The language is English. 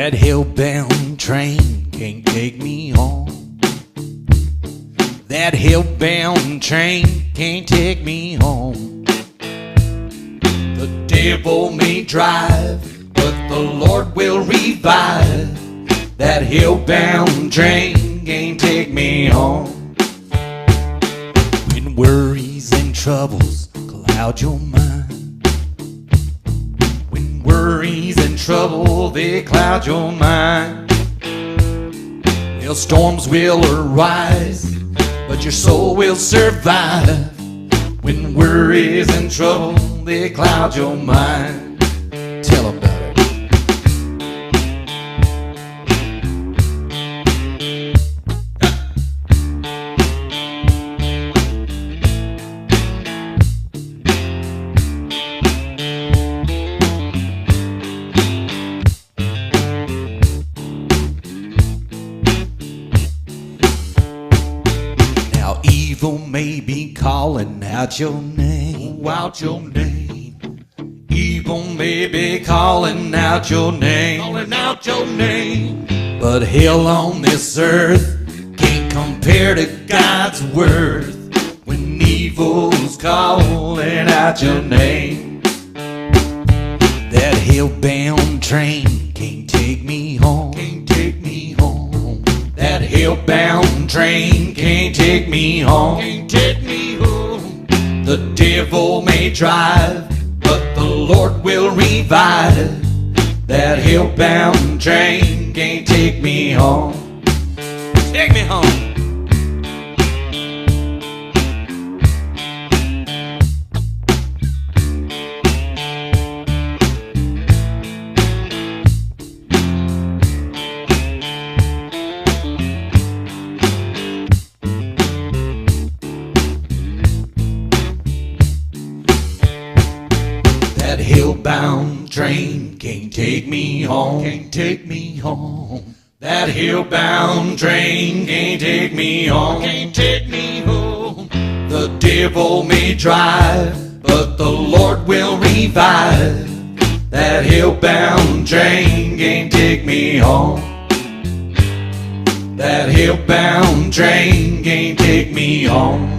That hell-bound train can't take me home. That hell-bound train can't take me home. The devil may drive, but the Lord will revive. That hell-bound train can't take me home. When worries and troubles cloud your mind, when worries and trouble they cloud your mind, well, storms will arise, but your soul will survive. When worries and trouble they cloud your mind. Tell 'em about it. Now evil may be calling out your name, out your name. Evil may be calling out your name, calling out your name. But hell on this earth can't compare to God's worth. When evil's calling out your name, that hell-bound train can't take me home, can't take me home. That hell-bound train can't take me home, can't take me home. The devil may drive, but the Lord will revive. That hell-bound train can't take me home. Take me home. That hell-bound train can't take me home, can't take me home. That hell-bound train can't take me home, can't take me home. The devil may drive, but the Lord will revive. That hell-bound train can't take me home. That hell-bound train can't take me home.